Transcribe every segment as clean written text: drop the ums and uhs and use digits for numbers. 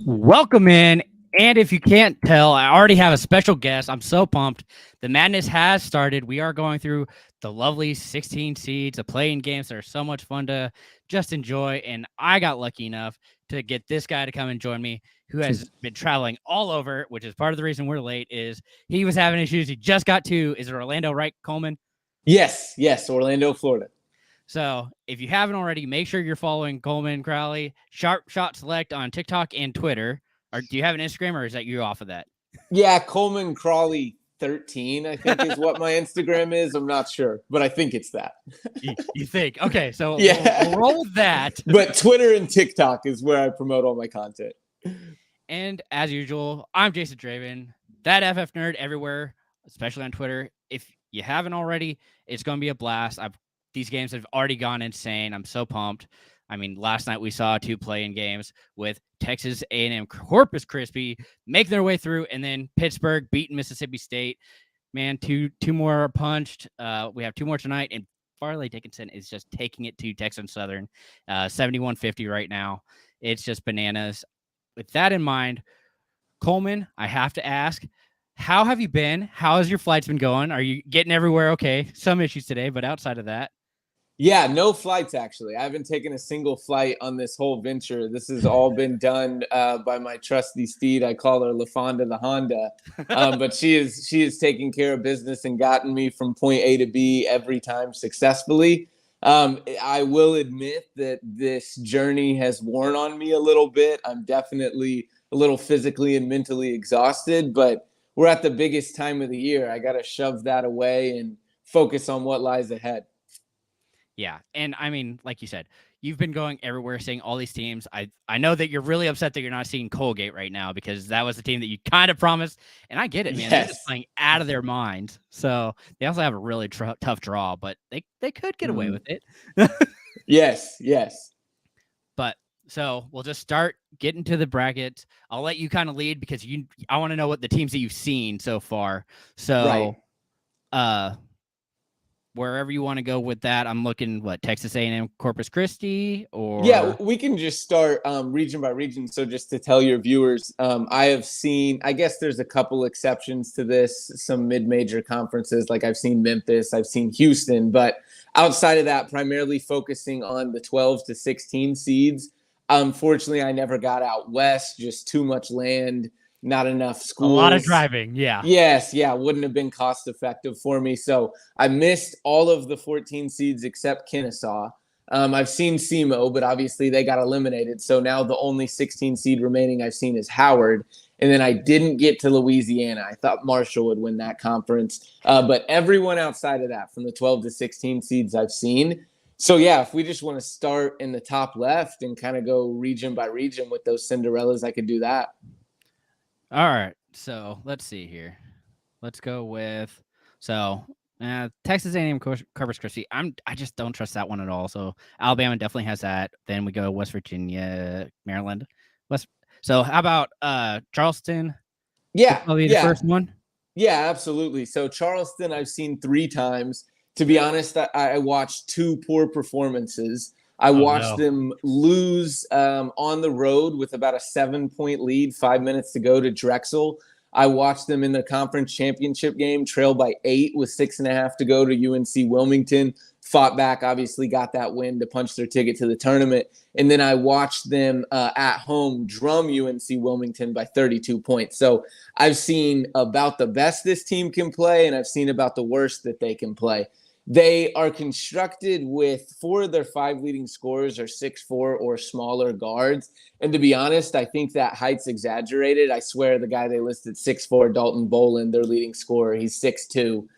Welcome in. And if you can't tell, I already have a special guest. I'm so pumped. The madness has started. We are going through the lovely 16 seeds, the playing games that are so much fun to just enjoy. And I got lucky enough to get this guy to come and join me, who has been traveling all over, which is part of the reason we're late. Is he was having issues. He just got to. Is it Orlando, right, Coleman? Yes, Orlando, Florida. So if you haven't already, make sure you're following Coleman Crawley, Sharp Shot Select on TikTok and Twitter. Or do you have an Instagram, or is that you off of that? Yeah, Coleman Crawley 13, I think is what my Instagram is. I'm not sure, but I think it's that. You think? Okay, so yeah. we'll roll with that. But Twitter and TikTok is where I promote all my content. And as usual, I'm Jason Draven, thatFFnerd everywhere, especially on Twitter. If you haven't already, it's going to be a blast. These games have already gone insane. I'm so pumped. I mean, last night we saw 2 play-in games with Texas A&M Corpus Christi make their way through, and then Pittsburgh beating Mississippi State. Man, two more punched. We have 2 more tonight, and Farley Dickinson is just taking it to Texas Southern, 71-50 right now. It's just bananas. With that in mind, Coleman, I have to ask, how have you been? How has your flights been going? Are you getting everywhere okay? Some issues today, but outside of that. Yeah, no flights, actually. I haven't taken a single flight on this whole venture. This has all been done by my trusty steed. I call her LaFonda the Honda. But she is taking care of business and gotten me from point A to B every time successfully. I will admit that this journey has worn on me a little bit. I'm definitely a little physically and mentally exhausted, but we're at the biggest time of the year. I got to shove that away and focus on what lies ahead. Yeah, and I mean, like you said, you've been going everywhere, seeing all these teams. I know that you're really upset that you're not seeing Colgate right now, because that was the team that you kind of promised, and I get it, man. Yes. They're just playing out of their minds. So they also have a really tough draw, but they could get away with it. Yes. But so we'll just start getting to the brackets. I'll let you kind of lead, because I want to know what the teams that you've seen so far. So, right. Wherever you want to go with that, I'm looking, Texas A&M Corpus Christi, or... Yeah, we can just start region by region. So just to tell your viewers, I have seen, I guess there's a couple exceptions to this, some mid-major conferences, like I've seen Memphis, I've seen Houston, but outside of that, primarily focusing on the 12 to 16 seeds. Unfortunately, I never got out west, just too much land, not enough schools. A lot of driving, yeah. Yes, wouldn't have been cost effective for me. So I missed all of the 14 seeds except Kennesaw. I've seen SEMO, but obviously they got eliminated. So now the only 16 seed remaining I've seen is Howard. And then I didn't get to Louisiana. I thought Marshall would win that conference. But everyone outside of that, from the 12 to 16 seeds I've seen. So, yeah, if we just want to start in the top left and kind of go region by region with those Cinderellas, I could do that. All right, so let's see here. Let's go with Texas A&M Corpus Christi. I just don't trust that one at all. So Alabama definitely has that. Then we go West Virginia, Maryland, So how about Charleston? Yeah, probably the first one. Yeah, absolutely. So Charleston, I've seen 3 times. To be honest, I watched 2 poor performances. I watched them lose on the road with about a 7-point lead, 5 minutes to go to Drexel. I watched them in the conference championship game, trail by 8 with 6.5 to go to UNC Wilmington. Fought back, obviously got that win to punch their ticket to the tournament. And then I watched them at home drum UNC Wilmington by 32 points. So I've seen about the best this team can play, and I've seen about the worst that they can play. They are constructed with 4 of their 5 leading scorers are 6'4" or smaller guards. And to be honest, I think that height's exaggerated. I swear the guy they listed 6'4", Dalton Boland, their leading scorer, he's 6'2".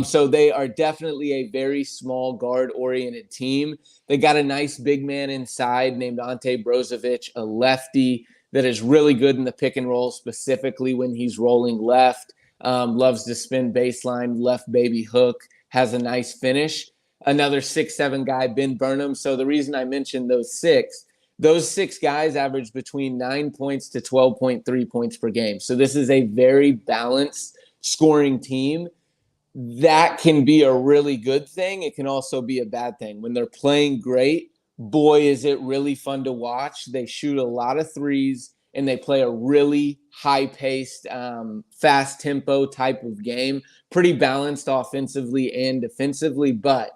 So they are definitely a very small guard-oriented team. They got a nice big man inside named Ante Brozovic, a lefty that is really good in the pick and roll, specifically when he's rolling left. Loves to spin baseline, left baby hook. Has a nice finish. Another 6'7" guy, Ben Burnham. So the reason I mentioned those 6 guys average between 9 points to 12.3 points per game. So this is a very balanced scoring team. That can be a really good thing. It can also be a bad thing. When they're playing great, boy, is it really fun to watch. They shoot a lot of threes, and they play a really high-paced, fast-tempo type of game, pretty balanced offensively and defensively. But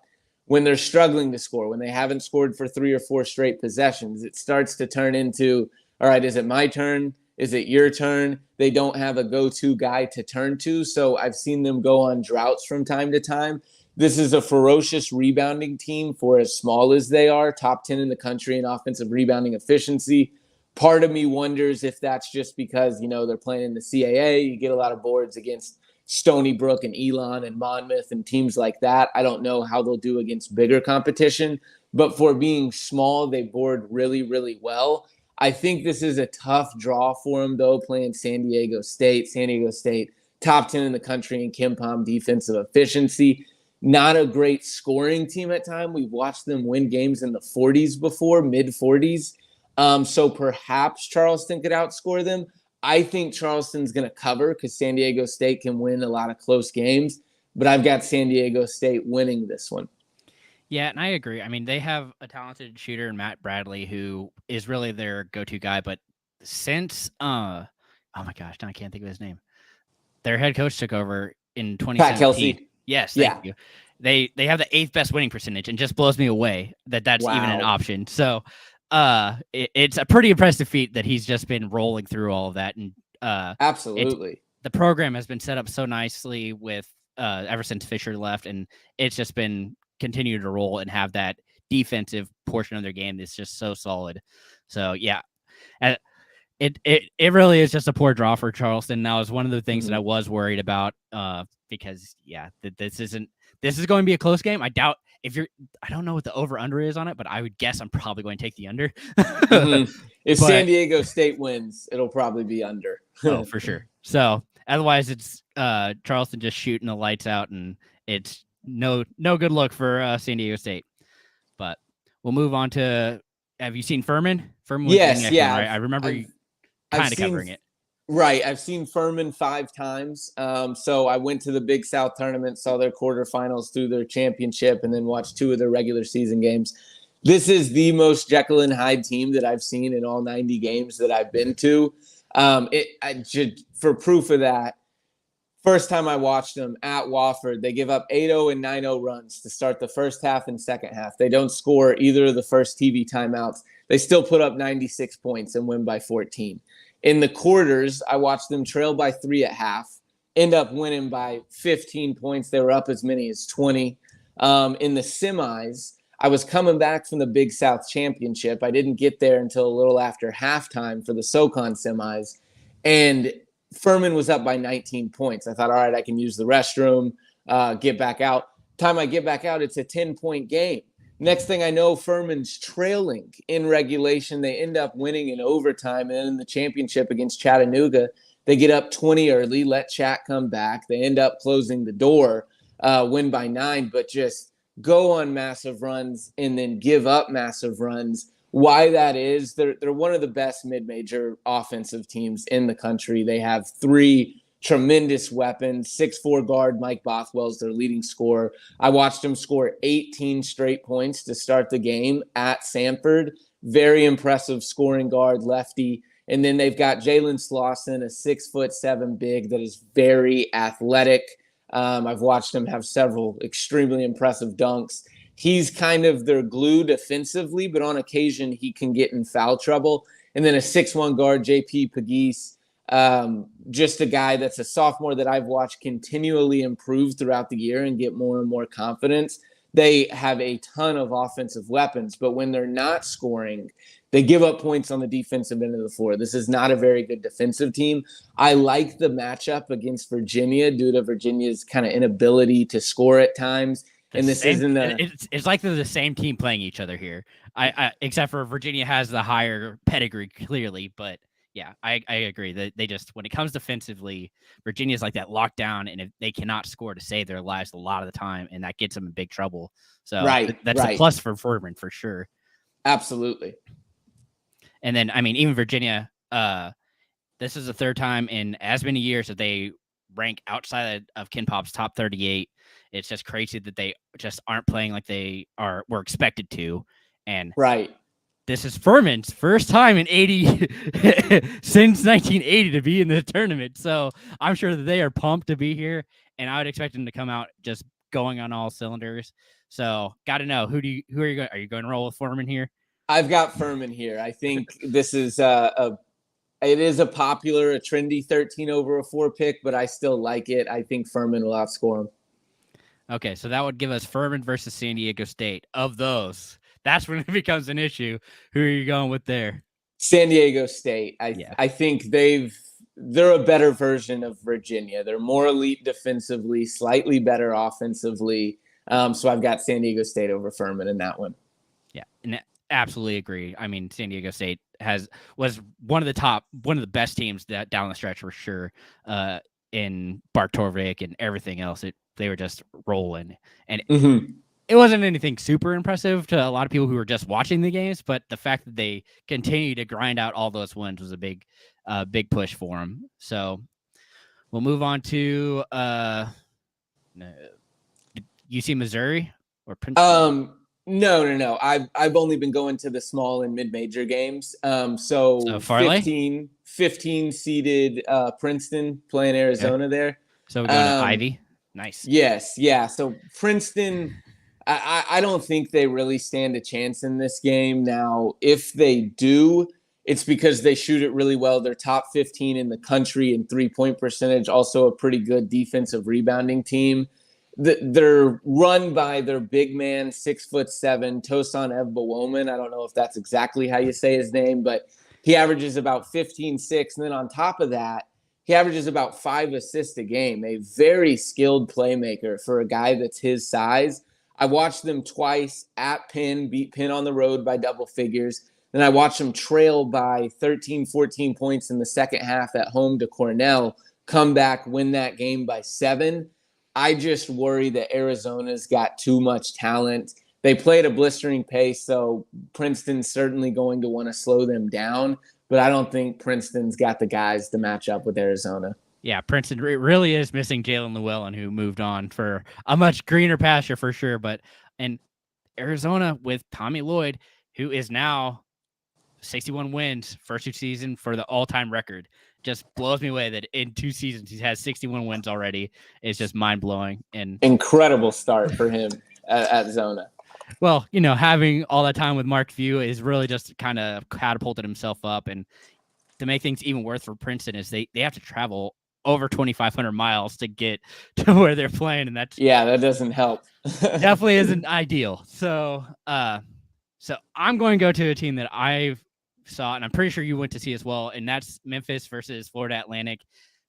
when they're struggling to score, when they haven't scored for 3 or 4 straight possessions, it starts to turn into, all right, is it my turn? Is it your turn? They don't have a go-to guy to turn to. So I've seen them go on droughts from time to time. This is a ferocious rebounding team for as small as they are, top 10 in the country in offensive rebounding efficiency. Part of me wonders if that's just because, they're playing in the CAA. You get a lot of boards against Stony Brook and Elon and Monmouth and teams like that. I don't know how they'll do against bigger competition, but for being small, they board really, really well. I think this is a tough draw for them, though, playing San Diego State. San Diego State, top 10 in the country in KenPom defensive efficiency. Not a great scoring team at time. We've watched them win games in the 40s before, mid-40s. So perhaps Charleston could outscore them. I think Charleston's going to cover because San Diego State can win a lot of close games, but I've got San Diego State winning this one. Yeah, and I agree. I mean, they have a talented shooter in Matt Bradley, who is really their go-to guy. But since, oh my gosh, now I can't think of his name. Their head coach took over in 2017. Pat Kelsey. Yes, thank you. They have the 8th best winning percentage, and just blows me away that's even an option. So, it's a pretty impressive feat that he's just been rolling through all of that, and absolutely, the program has been set up so nicely with ever since Fisher left, and it's just been continue to roll and have that defensive portion of their game that's just so solid. So yeah, it really is just a poor draw for Charleston. That was one of the things that I was worried about because this is going to be a close game. I doubt I don't know what the over under is on it, but I would guess I'm probably going to take the under. If San Diego State wins, it'll probably be under. Oh, for sure. So otherwise it's Charleston just shooting the lights out, and it's no good look for San Diego State. But we'll move on to, have you seen Furman? Furman was yes, yeah. Right? I remember you kind of covering it. Right. I've seen Furman 5 times. So I went to the Big South tournament, saw their quarterfinals through their championship, and then watched 2 of their regular season games. This is the most Jekyll and Hyde team that I've seen in all 90 games that I've been to. For proof of that, first time I watched them at Wofford, they give up 8-0 and 9-0 runs to start the first half and second half. They don't score either of the first TV timeouts. They still put up 96 points and win by 14. In the quarters, I watched them trail by 3 at half, end up winning by 15 points. They were up as many as 20. In the semis, I was coming back from the Big South Championship. I didn't get there until a little after halftime for the SoCon semis. And Furman was up by 19 points. I thought, all right, I can use the restroom, get back out. Time I get back out, it's a 10-point game. Next thing I know, Furman's trailing in regulation. They end up winning in overtime. And in the championship against Chattanooga, they get up 20 early, let Chat come back. They end up closing the door, win by 9, but just go on massive runs and then give up massive runs. Why that is, they're one of the best mid-major offensive teams in the country. They have 3 tremendous weapons. 6'4" guard Mike Bothwell's their leading scorer. I watched him score 18 straight points to start the game at Samford. Very impressive scoring guard, lefty. And then they've got Jalen Slauson, a 6'7" big that is very athletic. I've watched him have several extremely impressive dunks. He's kind of their glue defensively, but on occasion he can get in foul trouble. And then a 6'1" guard, JP Pegues, just a guy that's a sophomore that I've watched continually improve throughout the year and get more and more confidence. They have a ton of offensive weapons, but when they're not scoring, they give up points on the defensive end of the floor. This is not a very good defensive team. I like the matchup against Virginia due to Virginia's kind of inability to score at times. And this isn't it's like they're the same team playing each other here. I except for Virginia has the higher pedigree clearly, but yeah, I agree that they just, when it comes defensively, Virginia's like that lockdown, and if they cannot score to save their lives a lot of the time, and that gets them in big trouble. So that's a plus for Furman for sure. Absolutely. And then, I mean, even Virginia, this is the 3rd time in as many years that they rank outside of KenPom's top 38. It's just crazy that they just aren't playing like they were expected to. And this is Furman's first time in 80 since 1980 to be in the tournament. So I'm sure that they are pumped to be here, and I would expect them to come out just going on all cylinders. So got to know who are you going? Are you going to roll with Furman here? I've got Furman here. I think this is it is a trendy 13 over a 4 pick, but I still like it. I think Furman will outscore them. Okay, so that would give us Furman versus San Diego State. Of those, that's when it becomes an issue. Who are you going with there? San Diego State. I think they're a better version of Virginia. They're more elite defensively, slightly better offensively. So I've got San Diego State over Furman in that one. Yeah, and absolutely agree. I mean, San Diego State was one of the best teams that down the stretch for sure. In Bart Torvik and everything else, they were just rolling, and it wasn't anything super impressive to a lot of people who were just watching the games. But the fact that they continue to grind out all those wins was a big push for them. So we'll move on to UC Missouri or Princeton. No. I've only been going to the small and mid-major games. So 15 seeded Princeton playing Arizona there. So we're going to Ivy. Nice. Yes, yeah. So Princeton, I don't think they really stand a chance in this game. Now, if they do, it's because they shoot it really well. They're top 15 in the country in 3-point percentage, also a pretty good defensive rebounding team. They're run by their big man, 6'7", Tosan Evbawoman. I don't know if that's exactly how you say his name, but he averages about 15-6. And then on top of that, he averages about 5 assists a game. A very skilled playmaker for a guy that's his size. I watched them twice at Penn, beat Penn on the road by double figures. Then I watched them trail by 13, 14 points in the second half at home to Cornell, come back, win that game by 7. I just worry that Arizona's got too much talent. They play at a blistering pace, so Princeton's certainly going to want to slow them down, but I don't think Princeton's got the guys to match up with Arizona. Yeah, Princeton really is missing Jalen Llewellyn, who moved on for a much greener pasture for sure. And Arizona with Tommy Lloyd, who is now 61 wins, first 2 seasons for the all-time record. Just blows me away that in 2 seasons he has 61 wins already. It's just mind-blowing. And incredible start for him at Zona. Well, having all that time with Mark Few is really just kind of catapulted himself up. And to make things even worse for Princeton is they have to travel over 2,500 miles to get to where they're playing. And that doesn't help. Definitely isn't ideal. So I'm going to go to a team that I've saw, and I'm pretty sure you went to see as well, and that's Memphis versus Florida Atlantic.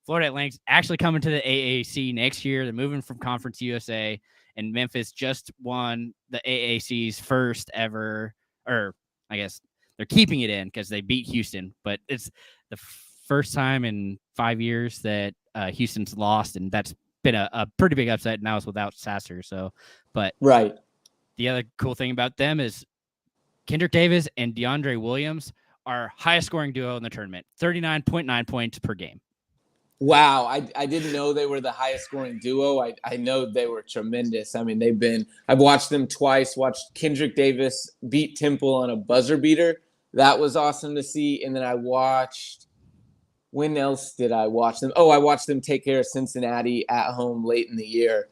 Florida Atlantic's actually coming to the AAC next year. They're moving from Conference USA, and Memphis just won the AAC's first ever, or I guess they're keeping it in because they beat Houston, but it's the first time in 5 years that Houston's lost, and that's been a pretty big upset. Now it's without Sasser. So, but right. The other cool thing about them is Kendrick Davis and DeAndre Williams are highest scoring duo in the tournament, 39.9 points per game. Wow. I didn't know they were the highest scoring duo. I know they were tremendous. I mean, I've watched them twice, watched Kendrick Davis beat Temple on a buzzer beater. That was awesome to see. And then when else did I watch them? Oh, I watched them take care of Cincinnati at home late in the year.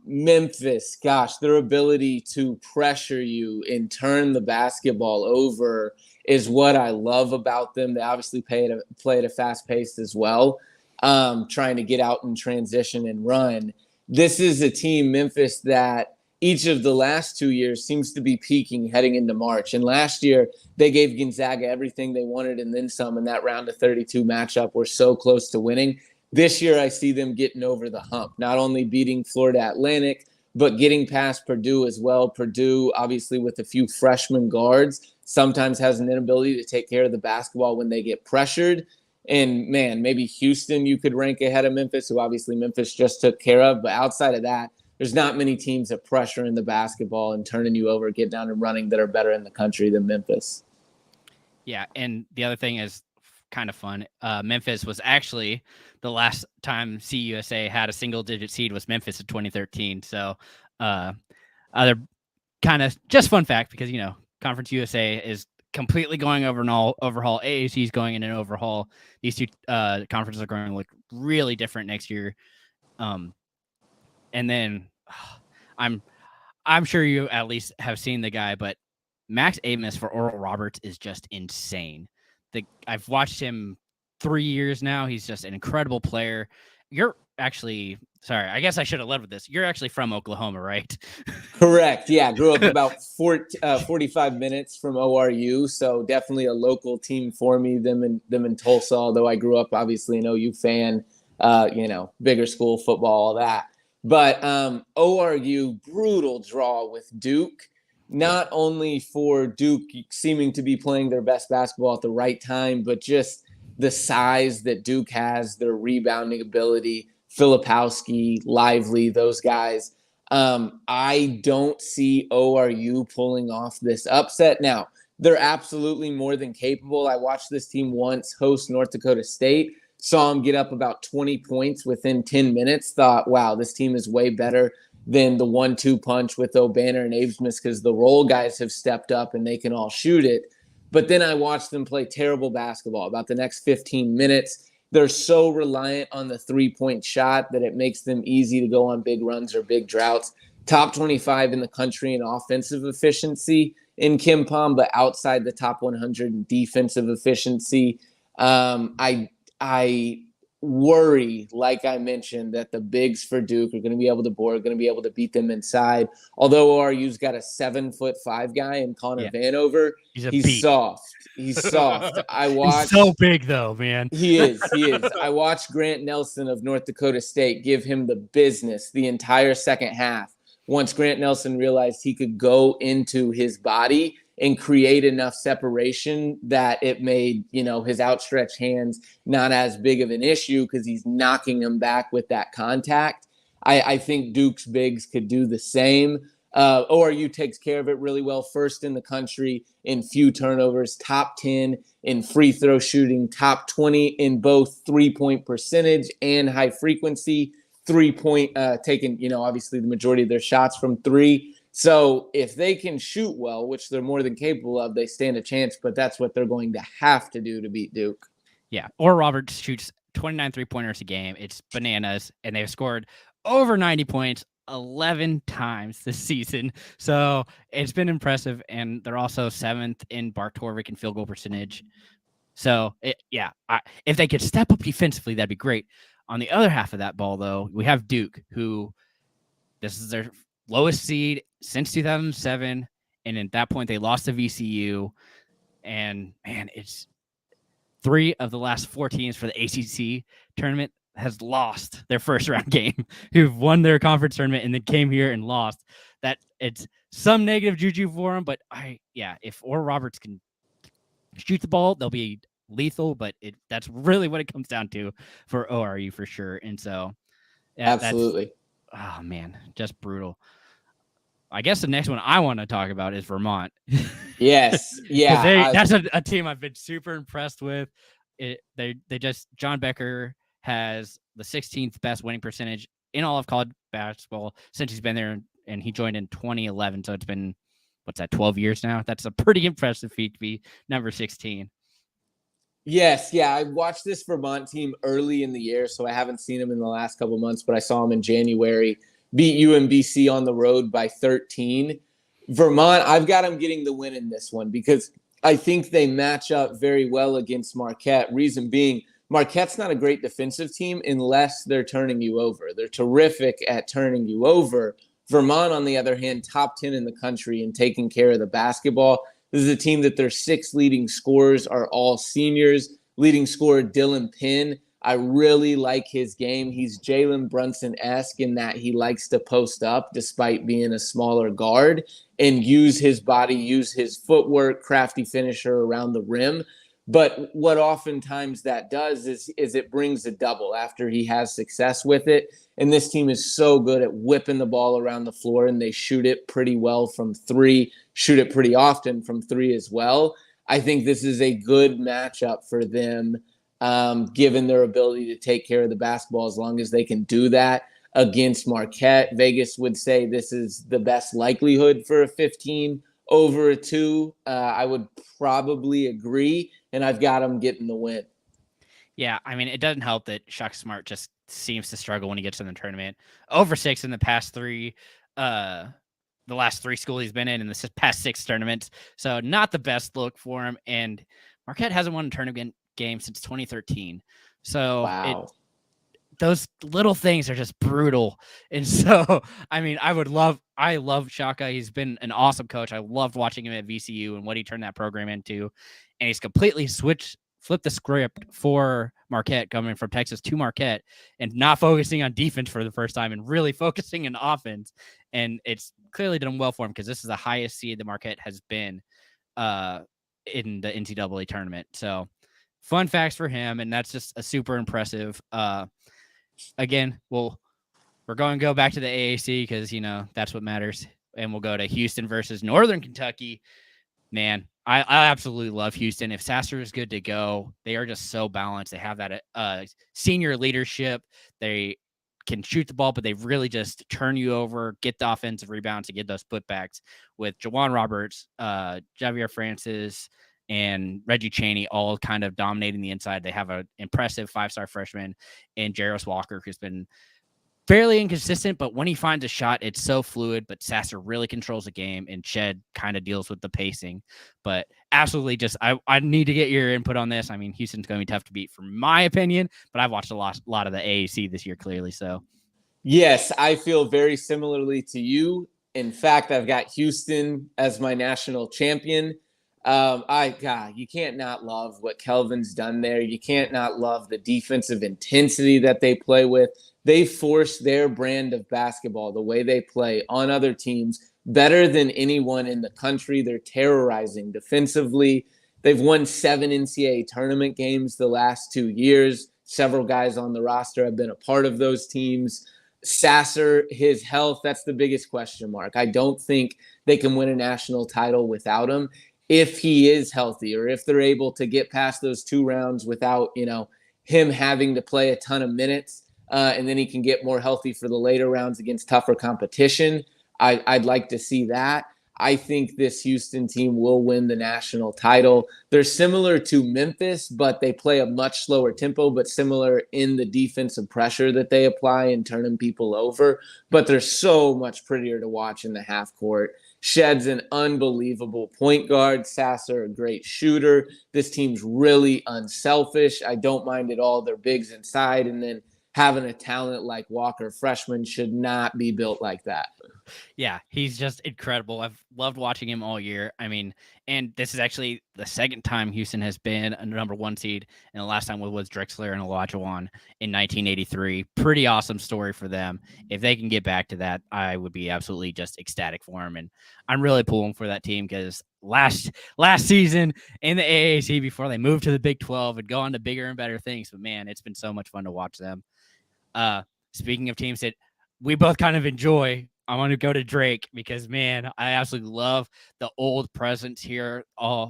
Memphis, gosh, their ability to pressure you and turn the basketball over is what I love about them. They obviously play at a fast pace as well, trying to get out in transition and run. This is a team, Memphis, that each of the last 2 years seems to be peaking heading into March. And last year, they gave Gonzaga everything they wanted and then some in that round of 32 matchup. We're so close to winning. This year, I see them getting over the hump, not only beating Florida Atlantic, but getting past Purdue as well. Purdue, obviously, with a few freshman guards, sometimes has an inability to take care of the basketball when they get pressured. And, man, maybe Houston you could rank ahead of Memphis, who obviously Memphis just took care of. But outside of that, there's not many teams that pressure in the basketball and turning you over, get down and running that are better in the country than Memphis. Yeah, and the other thing is kind of fun. Memphis was actually the last time CUSA had a single-digit seed was Memphis in 2013. So other kind of just fun fact because, Conference USA is completely going over an overhaul. AAC is going in an overhaul. These two conferences are going to look really different next year. And then I'm sure you at least have seen the guy, but Max Amos for Oral Roberts is just insane. I've watched him 3 years now. He's just an incredible player. You're actually, sorry, I guess I should have led with this. You're actually from Oklahoma, right? Correct. Yeah, grew up about 45 minutes from ORU, so definitely a local team for me. Them in Tulsa. Although I grew up obviously an OU fan. Bigger school football, all that. But ORU, brutal draw with Duke. Not only for Duke seeming to be playing their best basketball at the right time, but just the size that Duke has, their rebounding ability, Filipowski, Lively, those guys. I don't see ORU pulling off this upset. Now, they're absolutely more than capable. I watched this team once host North Dakota State, saw them get up about 20 points within 10 minutes, thought, wow, this team is way better than the 1-2 punch with O'Banner and Abesmith because the role guys have stepped up and they can all shoot it. But then I watched them play terrible basketball about the next 15 minutes. They're so reliant on the three-point shot that it makes them easy to go on big runs or big droughts. Top 25 in the country in offensive efficiency in KenPom, but outside the top 100 in defensive efficiency. I worry, like I mentioned, that the bigs for Duke are going to be able to board, going to be able to beat them inside. Although ORU's got a 7'5" guy in Connor Vanover, he's soft. He's soft. He's so big though, man. He is. I watched Grant Nelson of North Dakota State give him the business the entire second half. Once Grant Nelson realized he could go into his body and create enough separation that it made, his outstretched hands not as big of an issue because he's knocking him back with that contact. I think Duke's bigs could do the same. ORU takes care of it really well. First in the country in few turnovers, top 10 in free throw shooting, top 20 in both 3-point percentage and high frequency 3-point, taking, obviously the majority of their shots from three. So if they can shoot well, which they're more than capable of, they stand a chance, but that's what they're going to have to do to beat Duke. Yeah. Or Roberts shoots 29 3-pointers a game. It's bananas. And they've scored over 90 points 11 times this season. So it's been impressive. And they're also 7th in Bart Torvik in field goal percentage. So if they could step up defensively, that'd be great. On the other half of that ball, though, we have Duke, who this is their lowest seed since 2007, and at that point they lost to VCU. And man, it's 3 of the last 4 teams for the ACC tournament has lost their first round game, who've won their conference tournament and then came here and lost. That it's some negative juju for them, but if Oral Roberts can shoot the ball, they'll be lethal. But that's really what it comes down to for ORU for sure. And so, absolutely. Oh man, just brutal. I guess the next one I want to talk about is Vermont. Yes, yeah. That's a team I've been super impressed with. John Becker has the 16th best winning percentage in all of college basketball since he's been there, and he joined in 2011. So it's been 12 years now. That's a pretty impressive feat to be number 16. Yes, yeah. I watched this Vermont team early in the year, so I haven't seen them in the last couple of months, but I saw them in January. Beat UMBC on the road by 13. Vermont, I've got them getting the win in this one because I think they match up very well against Marquette. Reason being, Marquette's not a great defensive team unless they're turning you over. They're terrific at turning you over. Vermont, on the other hand, top 10 in the country in taking care of the basketball. This is a team that their 6 leading scorers are all seniors. Leading scorer Dylan Penn, I really like his game. He's Jalen Brunson-esque in that he likes to post up despite being a smaller guard and use his body, use his footwork, crafty finisher around the rim. But what oftentimes that does is it brings a double after he has success with it. And this team is so good at whipping the ball around the floor, and they shoot it pretty well from 3, shoot it pretty often from 3 as well. I think this is a good matchup for them, given their ability to take care of the basketball as long as they can do that against Marquette. Vegas would say this is the best likelihood for a 15 over a 2, I would probably agree, and I've got him getting the win. Yeah, I mean, it doesn't help that Shaka Smart just seems to struggle when he gets in the tournament. Over 6 in the past 3, the last 3 schools he's been in the past 6 tournaments. So not the best look for him. And Marquette hasn't won a tournament game since 2013. So Wow. those little things are just brutal. And so, I mean, I love Shaka. He's been an awesome coach. I loved watching him at VCU and what he turned that program into. And he's completely flipped the script for Marquette, coming from Texas to Marquette and not focusing on defense for the first time and really focusing on offense. And it's clearly done well for him because this is the highest seed that Marquette has been in the NCAA tournament. So fun facts for him. And that's just a super impressive. Again, we're going to go back to the AAC because, that's what matters. And we'll go to Houston versus Northern Kentucky. Man, I absolutely love Houston. If Sasser is good to go, they are just so balanced. They have that senior leadership. They can shoot the ball, but they really just turn you over, get the offensive rebounds, and get those putbacks with Jawan Roberts, Javier Francis, and Reggie Chaney all kind of dominating the inside. They have an impressive 5-star freshman in Jarris Walker, who's been fairly inconsistent, but when he finds a shot, it's so fluid. But Sasser really controls the game, and Shed kind of deals with the pacing. But absolutely, I need to get your input on this. I mean, Houston's going to be tough to beat, from my opinion, but I've watched a lot of the AAC this year, clearly. So, yes, I feel very similarly to you. In fact, I've got Houston as my national champion. You can't not love what Kelvin's done there. You can't not love the defensive intensity that they play with. They force their brand of basketball, the way they play, on other teams better than anyone in the country. They're terrorizing defensively. They've won 7 NCAA tournament games the last 2 years. Several guys on the roster have been a part of those teams. Sasser, his health, that's the biggest question mark. I don't think they can win a national title without him. If he is healthy, or if they're able to get past those 2 rounds without, him having to play a ton of minutes, and then he can get more healthy for the later rounds against tougher competition, I'd like to see that. I think this Houston team will win the national title. They're similar to Memphis, but they play a much slower tempo, but similar in the defensive pressure that they apply and turning people over. But they're so much prettier to watch in the half court. Shed's an unbelievable point guard. Sasser, a great shooter. This team's really unselfish. I don't mind at all their bigs inside. And then having a talent like Walker, freshman, should not be built like that. Yeah, he's just incredible. I've loved watching him all year. I mean, and this is actually the second time Houston has been a number 1 seed, and the last time was Drexler and Olajuwon in 1983. Pretty awesome story for them. If they can get back to that, I would be absolutely just ecstatic for them. And I'm really pulling for that team because last season in the AAC, before they moved to the Big 12 and go on to bigger and better things, but man, it's been so much fun to watch them. Speaking of teams that we both kind of enjoy, I want to go to Drake because, man, I absolutely love the old presence here. I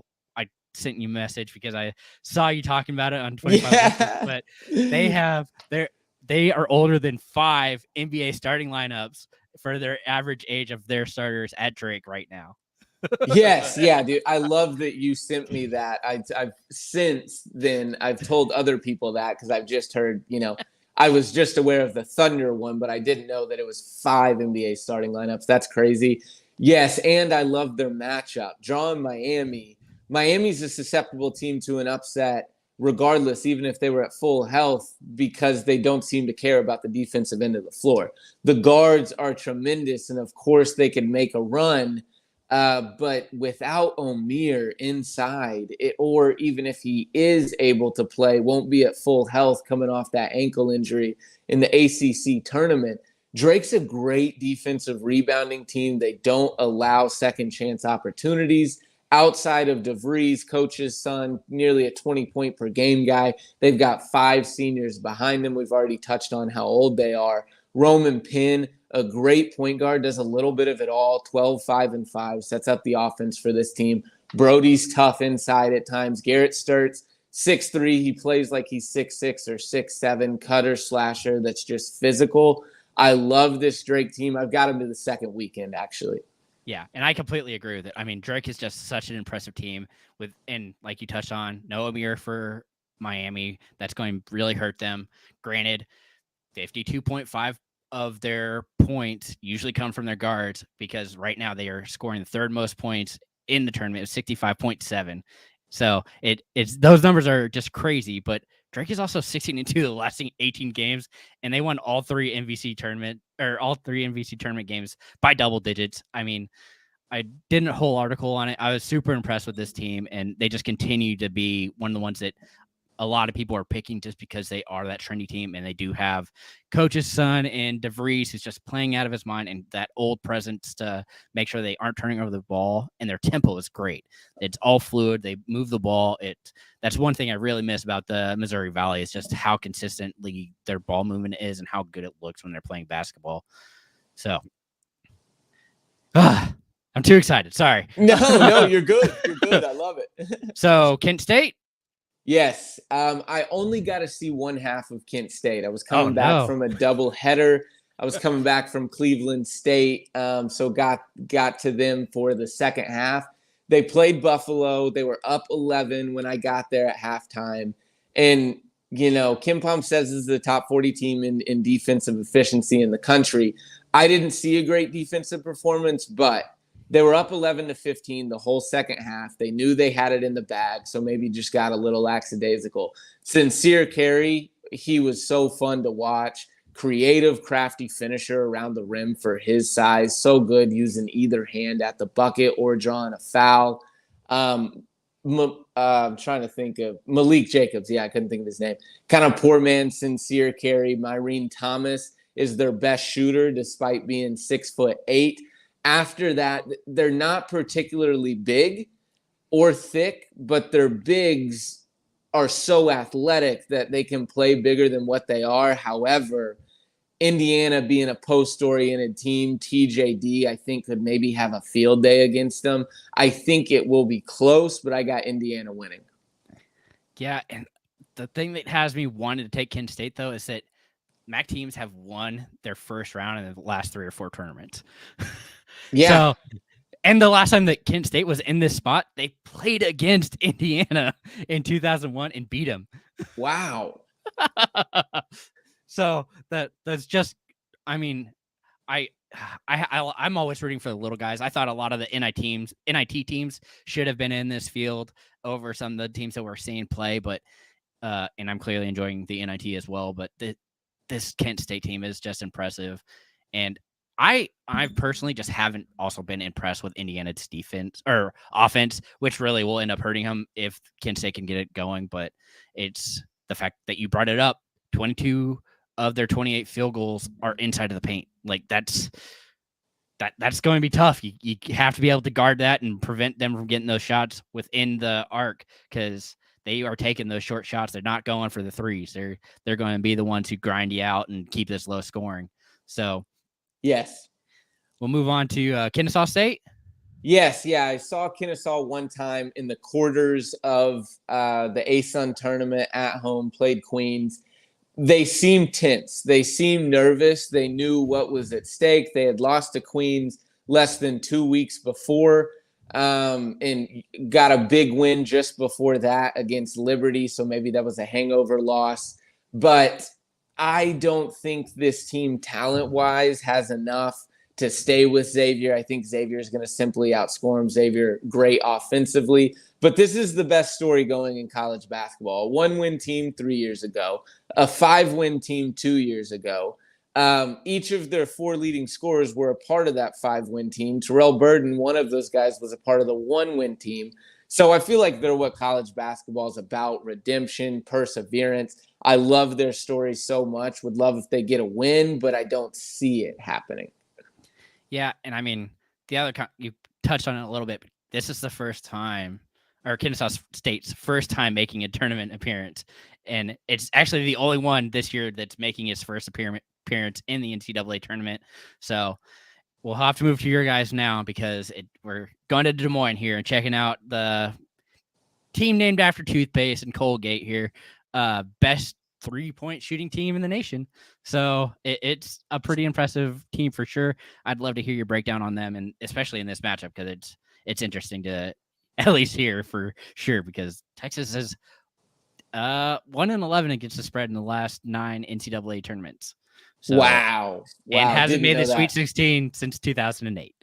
sent you a message because I saw you talking about it on 25 Minutes, but they are older than 5 NBA starting lineups for their average age of their starters at Drake right now. Yes, yeah, dude. I love that you sent me that. I've since then I've told other people that because I've just heard, I was just aware of the Thunder one, but I didn't know that it was 5 NBA starting lineups. That's crazy. Yes, and I love their matchup. Drawing Miami. Miami's a susceptible team to an upset regardless, even if they were at full health, because they don't seem to care about the defensive end of the floor. The guards are tremendous, and of course they can make a run. But without Omier inside, or even if he is able to play, won't be at full health coming off that ankle injury in the ACC tournament. Drake's a great defensive rebounding team. They don't allow second chance opportunities. Outside of DeVries, coach's son, nearly a 20-point per game guy. They've got 5 seniors behind them. We've already touched on how old they are. Roman Penn, a great point guard, does a little bit of it all. 12, 5, and 5, sets up the offense for this team. Brody's tough inside at times. Garrett Sturtz, 6'3". He plays like he's 6'6" or 6'7", cutter, slasher that's just physical. I love this Drake team. I've got him to the second weekend, actually. Yeah, and I completely agree with it. I mean, Drake is just such an impressive team and like you touched on, no Amir for Miami. That's going to really hurt them. Granted, 52.5 of their points usually come from their guards because right now they are scoring the third most points in the tournament of 65.7. So it's those numbers are just crazy, but Drake is also 16-2 the last 18 games, and they won all three MVC tournament games by double digits. I mean, I did a whole article on it. I was super impressed with this team, and they just continue to be one of the ones that a lot of people are picking just because they are that trendy team, and they do have coach's son and DeVries who's just playing out of his mind, and that old presence to make sure they aren't turning over the ball, and their tempo is great. It's all fluid. They move the ball. That's one thing I really miss about the Missouri Valley is just how consistently their ball movement is and how good it looks when they're playing basketball. So, I'm too excited. Sorry. No, you're good. You're good. I love it. So, Kent State? Yes. I only got to see one half of Kent State. I was coming back from a double header. I was coming back from Cleveland State. So got to them for the second half. They played Buffalo. They were up 11 when I got there at halftime. And, Kim Palm says this is the top 40 team in defensive efficiency in the country. I didn't see a great defensive performance, but they were up 11-15 the whole second half. They knew they had it in the bag, so maybe just got a little lackadaisical. Sincere Carey, he was so fun to watch. Creative, crafty finisher around the rim for his size. So good using either hand at the bucket or drawing a foul. I'm trying to think of Malik Jacobs. Yeah, I couldn't think of his name. Kind of poor man, Sincere Carey. Myrene Thomas is their best shooter despite being 6'8". After that, they're not particularly big or thick, but their bigs are so athletic that they can play bigger than what they are. However, Indiana being a post-oriented team, TJD, I think could maybe have a field day against them. I think it will be close, but I got Indiana winning. Yeah, and the thing that has me wanting to take Kent State, though, is that MAC teams have won their first round in the last 3 or 4 tournaments. Yeah. So, and the last time that Kent State was in this spot, they played against Indiana in 2001 and beat them. Wow. So that's just, I mean, I'm always rooting for the little guys. I thought a lot of the NIT teams should have been in this field over some of the teams that we're seeing play, but and I'm clearly enjoying the NIT as well. But this Kent State team is just impressive, and I personally just haven't also been impressed with Indiana's defense or offense, which really will end up hurting them if Kent State can get it going. But it's the fact that you brought it up. 22 of their 28 field goals are inside of the paint. Like that's going to be tough. You have to be able to guard that and prevent them from getting those shots within the arc because they are taking those short shots. They're not going for the threes. They're going to be the ones who grind you out and keep this low scoring. So, yes, we'll move on to Kennesaw State. Yes, yeah, I saw Kennesaw one time in the quarters of the ASUN tournament at home. Played Queens. They seemed tense. They seemed nervous. They knew what was at stake. They had lost to Queens less than 2 weeks before and got a big win just before that against Liberty. So maybe that was a hangover loss. But I don't think this team talent-wise has enough to stay with Xavier. I think Xavier is going to simply outscore him. Xavier, great offensively. But this is the best story going in college basketball. A 1-win team 3 years ago, a 5-win team 2 years ago. Each of their 4 leading scorers were a part of that 5-win team. Terrell Burden, one of those guys, was a part of the 1-win team. So I feel like they're what college basketball is about: redemption, perseverance. I love their story so much. Would love if they get a win, but I don't see it happening. Yeah, and I mean, you touched on it a little bit. But this is the first time, or Kennesaw State's first time making a tournament appearance, and it's actually the only one this year that's making its first appearance in the NCAA tournament. So we'll have to move to your guys now because we're going to Des Moines here and checking out the team named after toothpaste and Colgate here. Best 3-point shooting team in the nation. So it's a pretty impressive team for sure. I'd love to hear your breakdown on them, and especially in this matchup, because it's interesting to at least hear for sure, because Texas is 1-11 against the spread in the last 9 NCAA tournaments. So, wow. And hasn't Didn't made know the Sweet that. 16 since 2008.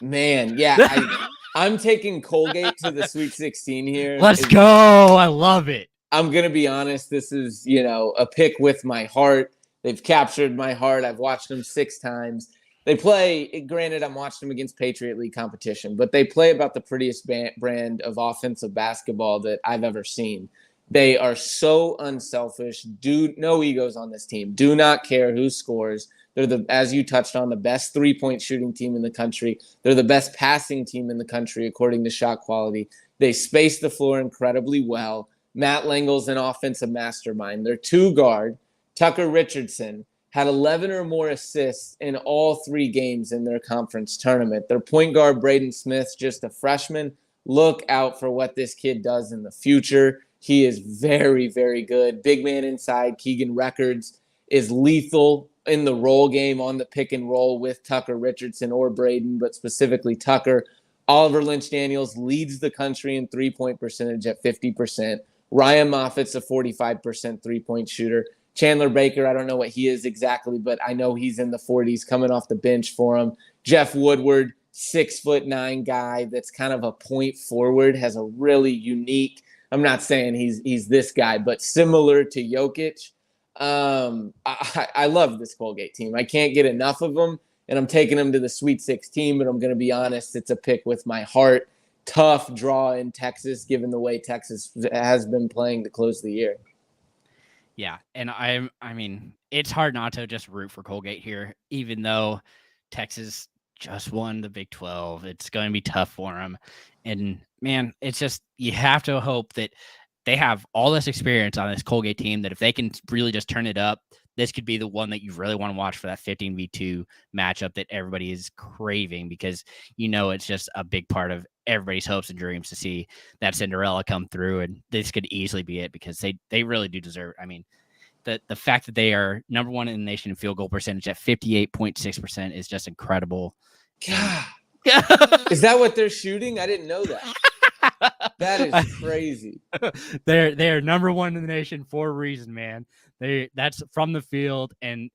Man, yeah, I'm taking Colgate to the Sweet 16 here. Let's go. I love it. I'm going to be honest. This is, a pick with my heart. They've captured my heart. I've watched them 6 times. They play, granted, I'm watching them against Patriot League competition, but they play about the prettiest brand of offensive basketball that I've ever seen. They are so unselfish. No egos on this team. Do not care who scores. They're as you touched on, the best 3-point shooting team in the country. They're the best passing team in the country, according to shot quality. They space the floor incredibly well. Matt Lengel's an offensive mastermind. Their 2-guard, Tucker Richardson, had 11 or more assists in all 3 games in their conference tournament. Their point guard, Braden Smith, just a freshman. Look out for what this kid does in the future. He is very, very good. Big man inside. Keegan Records is lethal in the roll game on the pick and roll with Tucker Richardson or Braden, but specifically Tucker. Oliver Lynch-Daniels leads the country in 3-point percentage at 50%. Ryan Moffitt's a 45% 3-point shooter. Chandler Baker, I don't know what he is exactly, but I know he's in the 40s coming off the bench for him. Jeff Woodward, 6'9" guy that's kind of a point forward, has a really unique, I'm not saying he's this guy, but similar to Jokic. I love this Colgate team. I can't get enough of them, and I'm taking them to the Sweet 16, but I'm going to be honest, it's a pick with my heart. Tough draw in Texas, given the way Texas has been playing to close the year. Yeah, and I mean, it's hard not to just root for Colgate here, even though Texas just won the Big 12. It's going to be tough for them. And, man, it's just you have to hope that they have all this experience on this Colgate team, that if they can really just turn it up, this could be the one that you really want to watch for that 15v2 matchup that everybody is craving, because it's just a big part of everybody's hopes and dreams to see that Cinderella come through, and this could easily be it, because they really do deserve it. I mean, the fact that they are number 1 in the nation in field goal percentage at 58.6% is just incredible. God. Is that what they're shooting? I didn't know that. That is crazy. They're number 1 in the nation for a reason, man. That's from the field, and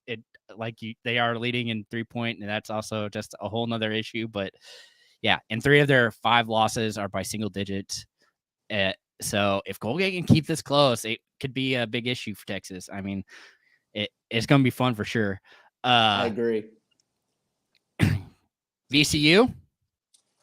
they are leading in 3-point, and that's also just a whole nother issue. But yeah, and 3 of their 5 losses are by single digits. So if Colgate can keep this close, it could be a big issue for Texas. I mean, it's going to be fun for sure. I agree. VCU?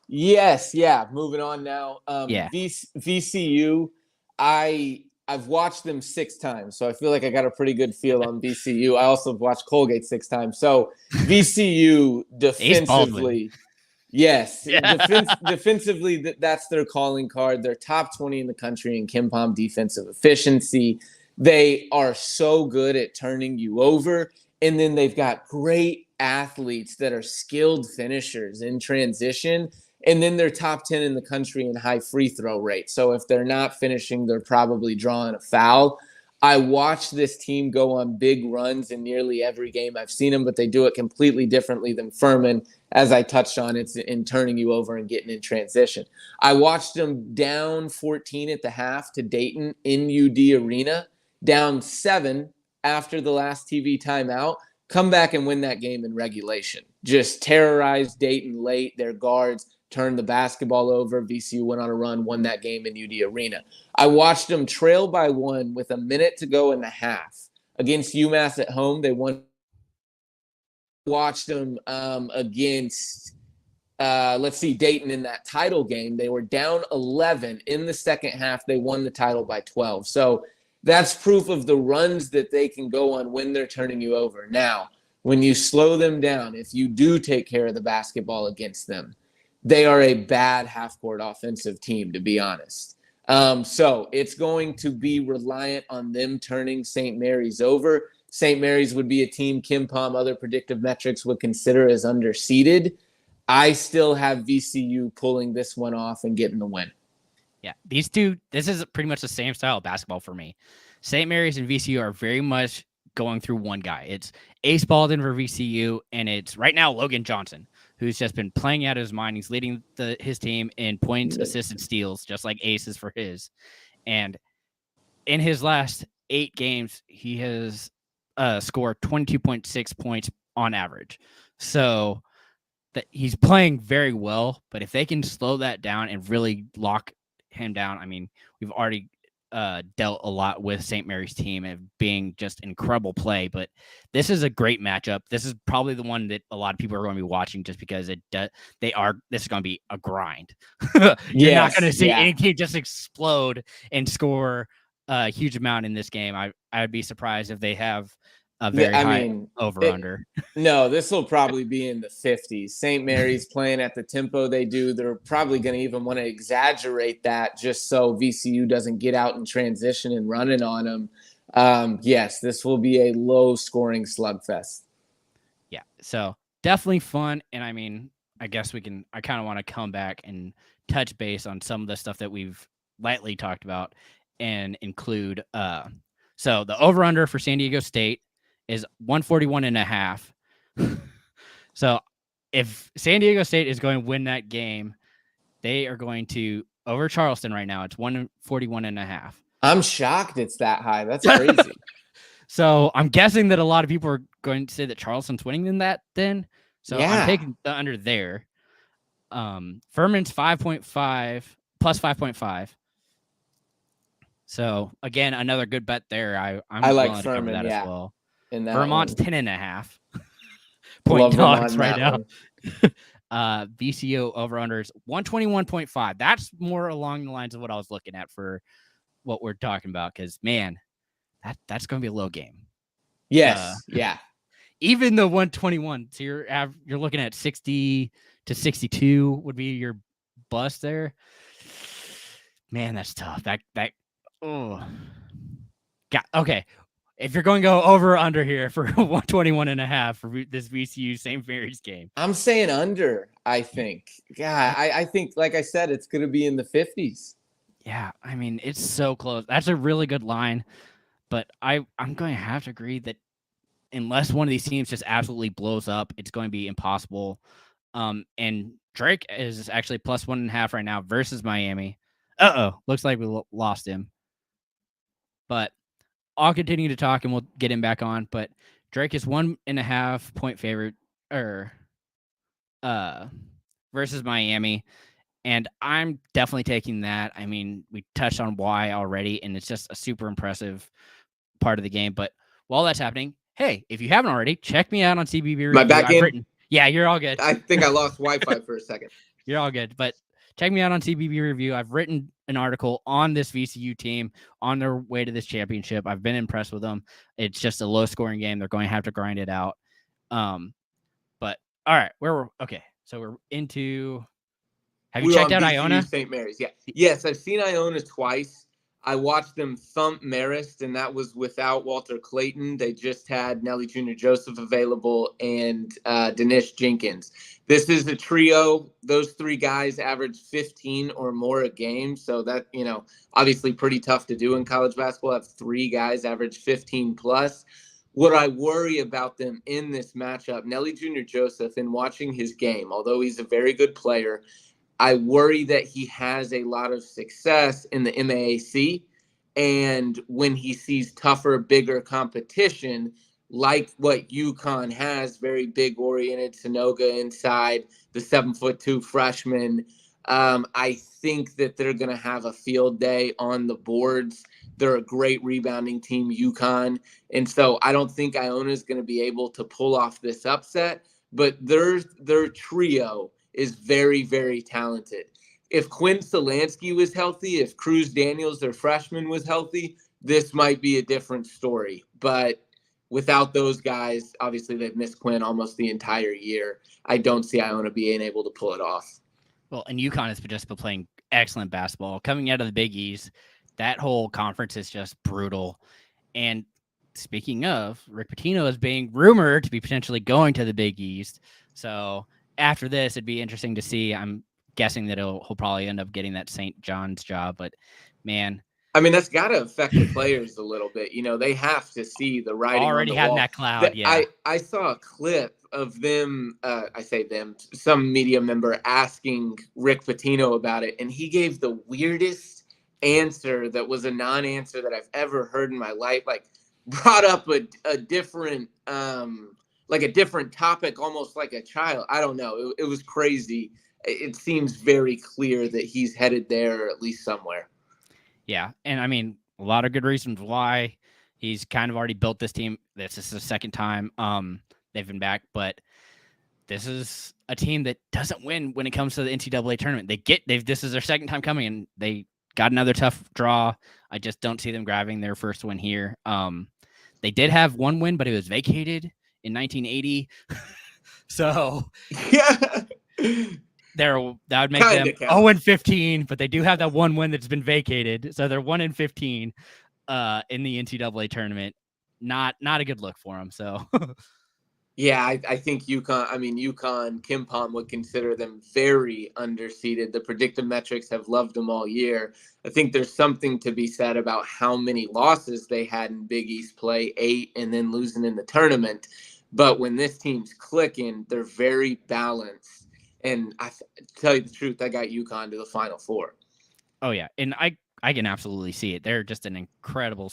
Yes, yeah. Moving on now. Yeah. VCU, I've watched them 6 times, so I feel like I got a pretty good feel on VCU. I also watched Colgate 6 times. So VCU defensively, yes, defensively, that's their calling card. They're top 20 in the country in KenPom defensive efficiency. They are so good at turning you over, and then they've got great athletes that are skilled finishers in transition. And then they're top 10 in the country in high free throw rate. So if they're not finishing, they're probably drawing a foul. I watched this team go on big runs in nearly every game I've seen them, but they do it completely differently than Furman. As I touched on, it's in turning you over and getting in transition. I watched them down 14 at the half to Dayton in UD Arena, down 7 after the last TV timeout, come back and win that game in regulation. Just terrorized Dayton late, their guards turned the basketball over. VCU went on a run, won that game in UD Arena. I watched them trail by 1 with a minute to go in the half against UMass at home. They won. Watched them against, Dayton in that title game. They were down 11 in the second half. They won the title by 12. So that's proof of the runs that they can go on when they're turning you over. Now, when you slow them down, if you do take care of the basketball against them, they are a bad half-court offensive team, to be honest. So it's going to be reliant on them turning St. Mary's over. St. Mary's would be a team KenPom, other predictive metrics would consider as underseeded. I still have VCU pulling this one off and getting the win. Yeah, these two, this is pretty much the same style of basketball for me. St. Mary's and VCU are very much going through one guy. It's Ace Baldwin for VCU, and it's right now Logan Johnson, who's just been playing out of his mind. He's leading his team in points, assists, and steals, just like Ace is for his. And in his last 8 games, he has scored 22.6 points on average. So that he's playing very well, but if they can slow that down and really lock him down, I mean, we've already dealt a lot with St. Mary's team and being just incredible play, but this is a great matchup. This is probably the one that a lot of people are going to be watching just because this is going to be a grind. You're not going to see any team just explode and score a huge amount in this game. I would be surprised if they have a very high over-under. No, this will probably be in the 50s. St. Mary's playing at the tempo they do. They're probably going to even want to exaggerate that just so VCU doesn't get out in transition and running on them. Yes, this will be a low-scoring slugfest. Yeah, so definitely fun. And, I mean, I guess I kind of want to come back and touch base on some of the stuff that we've lightly talked about and include so the over-under for San Diego State is 141.5. So if San Diego State is going to win that game, they are going to over Charleston right now. It's 141.5. I'm shocked it's that high. That's crazy. So I'm guessing that a lot of people are going to say that Charleston's winning in that then. So I'm taking the under there. Furman's 5.5 plus 5.5. So again, another good bet there. I like Furman that as well. Vermont's 10.5 point dogs right now. VCU over unders 121.5. That's more along the lines of what I was looking at for what we're talking about. Because man, that's going to be a low game. Yes, yeah. Even the 121, so you're looking at 60 to 62 would be your bust there. Man, that's tough. Oh, God. Okay. If you're going to go over or under here for 121.5 for this VCU St. Mary's game, I'm saying under. I think. Yeah, I think, like I said, it's going to be in the 50s. Yeah, I mean, it's so close. That's a really good line, but I'm going to have to agree that unless one of these teams just absolutely blows up, it's going to be impossible. And Drake is actually plus 1.5 right now versus Miami. Looks like we lost him. But I'll continue to talk and we'll get him back on. But Drake is 1.5 point favorite versus Miami. And I'm definitely taking that. I mean, we touched on why already, and it's just a super impressive part of the game. But while that's happening, hey, if you haven't already, check me out on CBB Review. My back in? Yeah, you're all good. I think I lost Wi-Fi for a second. You're all good. But check me out on CBB Review. I've written an article on this VCU team on their way to this championship. I've been impressed with them. It's just a low-scoring game. They're going to have to grind it out. But all right, so we're into. Have you checked out Iona? St. Mary's, yeah. Yes, I've seen Iona twice. I watched them thump Marist, and that was without Walter Clayton. They just had Nelly Jr. Joseph available and Dinesh Jenkins. This is a trio. Those three guys average 15 or more a game. So that, obviously pretty tough to do in college basketball. Have three guys average 15 plus. What I worry about them in this matchup, Nelly Jr. Joseph, in watching his game, although he's a very good player, I worry that he has a lot of success in the MAAC, and when he sees tougher, bigger competition, like what UConn has, very big oriented Sanoga inside, the 7'2" freshman, I think that they're going to have a field day on the boards. They're a great rebounding team, UConn, and so I don't think Iona is going to be able to pull off this upset, but their trio is very, very talented. If Quinn Solansky was healthy, if Cruz Daniels, their freshman, was healthy, this might be a different story. But without those guys, obviously they've missed Quinn almost the entire year. I don't see Iona being able to pull it off. Well, and UConn has just been playing excellent basketball. Coming out of the Big East, that whole conference is just brutal. And speaking of, Rick Pitino is being rumored to be potentially going to the Big East. So after this, it'd be interesting to see. I'm guessing that he'll probably end up getting that St. John's job. But man, I mean, that's got to affect the players a little bit. They have to see the writing on already the having wall. that cloud. Yeah. I saw a clip of them. I say them, some media member asking Rick Pitino about it, and he gave the weirdest answer that was a non-answer that I've ever heard in my life. Like, brought up a different like a different topic, almost like a child. I don't know. It was crazy. It seems very clear that he's headed there, or at least somewhere. Yeah. And I mean, a lot of good reasons why. He's kind of already built this team. This is the second time they've been back, but this is a team that doesn't win when it comes to the NCAA tournament. This is their second time coming, and they got another tough draw. I just don't see them grabbing their first win here. They did have one win, but it was vacated in 1980. So yeah. that would make them 0-15, but they do have that one win that's been vacated. So they're 1-15 in the NCAA tournament. Not a good look for them. So yeah, I think UConn, Kim Pom would consider them very underseeded. The predictive metrics have loved them all year. I think there's something to be said about how many losses they had in Big East play, 8, and then losing in the tournament. But when this team's clicking, they're very balanced. And tell you the truth, I got UConn to the Final Four. Oh, yeah. And I can absolutely see it. They're just an incredible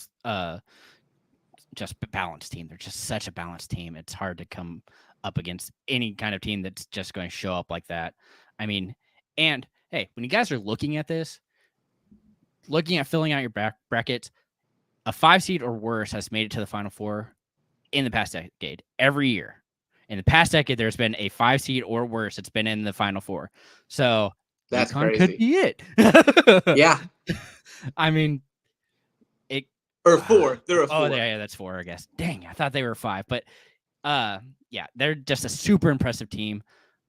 just balanced team. They're just such a balanced team. It's hard to come up against any kind of team that's just going to show up like that. I mean, and hey, when you guys are looking at this, looking at filling out your brackets, a 5 seed or worse has made it to the Final Four in the past decade. Every year. In the past decade, there's been a 5 seed or worse. It's been in the Final Four. So that's UConn crazy. Could be it. Yeah. I mean, or 4. They're a 4. Oh, yeah, that's 4, I guess. Dang, I thought they were 5. But yeah, they're just a super impressive team.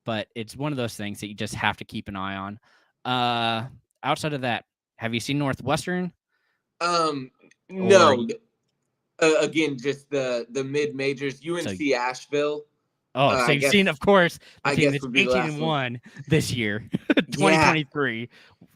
But it's one of those things that you just have to keep an eye on. Outside of that, have you seen Northwestern? No. Again, just the mid majors. UNC Asheville. Oh, so you've seen, of course, the team that's 18-1 this year, 2023,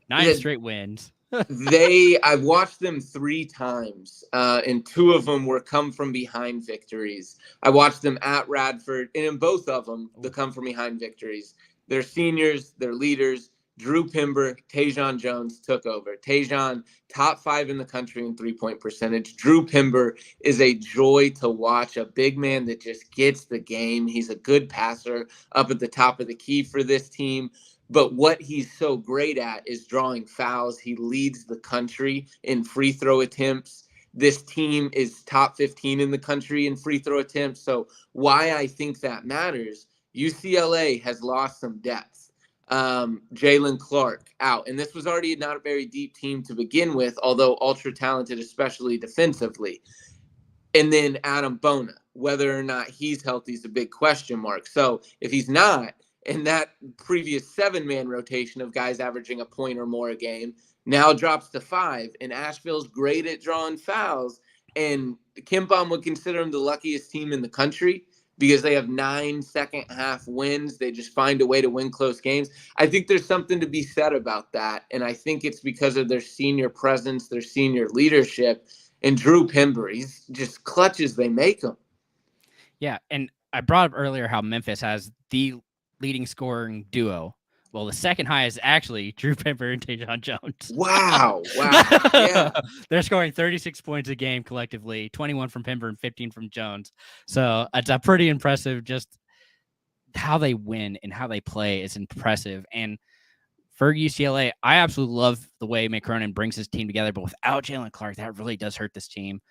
9 straight wins. I've watched them 3 times, and 2 of them were come from behind victories. I watched them at Radford, and in both of them, the come from behind victories. They're seniors, they're leaders. Drew Pember, Tajon Jones took over. Tajon, top 5 in the country in 3-point percentage. Drew Pember is a joy to watch, a big man that just gets the game. He's a good passer up at the top of the key for this team. But what he's so great at is drawing fouls. He leads the country in free throw attempts. This team is top 15 in the country in free throw attempts. So why I think that matters, UCLA has lost some depth. Jalen Clark out. And this was already not a very deep team to begin with, although ultra talented, especially defensively. And then Adam Bona, whether or not he's healthy is a big question mark. So if he's not, and that previous 7-man rotation of guys averaging a point or more a game now drops to 5, and Asheville's great at drawing fouls, and Kim Pom would consider them the luckiest team in the country because they have 9 second-half wins. They just find a way to win close games. I think there's something to be said about that, and I think it's because of their senior presence, their senior leadership, and Drew Pember. He's just clutch as they make him. Yeah, and I brought up earlier how Memphis has the leading scoring duo. Well, the second highest is actually Drew Pember and Tajon Jones. Wow. Yeah. They're scoring 36 points a game collectively, 21 from Pember and 15 from Jones. So it's a pretty impressive, just how they win and how they play is impressive. And for UCLA, I absolutely love the way Mick Cronin brings his team together, but without Jalen Clark, that really does hurt this team.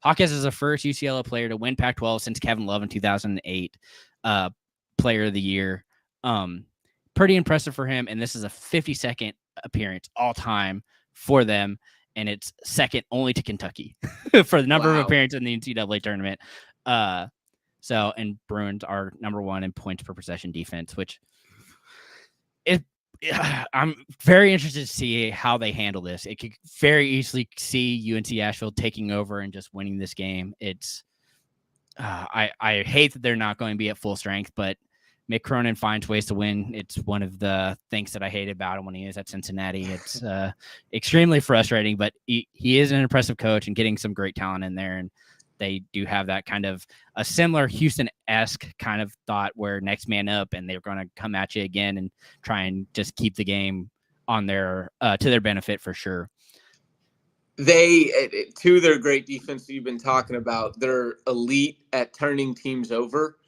Hawkins is the first UCLA player to win Pac-12 since Kevin Love in 2008, player of the year. Pretty impressive for him, and this is a 52nd appearance all-time for them, and it's second only to Kentucky for the number of appearances in the NCAA tournament. And Bruins are number 1 in points per possession defense, which I'm very interested to see how they handle this. It could very easily see UNC Asheville taking over and just winning this game. It's I hate that they're not going to be at full strength, but Mick Cronin finds ways to win. It's one of the things that I hate about him when he is at Cincinnati. It's extremely frustrating, but he is an impressive coach and getting some great talent in there. And they do have that kind of a similar Houston-esque kind of thought where next man up, and they're going to come at you again and try and just keep the game on their to their benefit for sure. They, to their great defense you've been talking about, they're elite at turning teams over.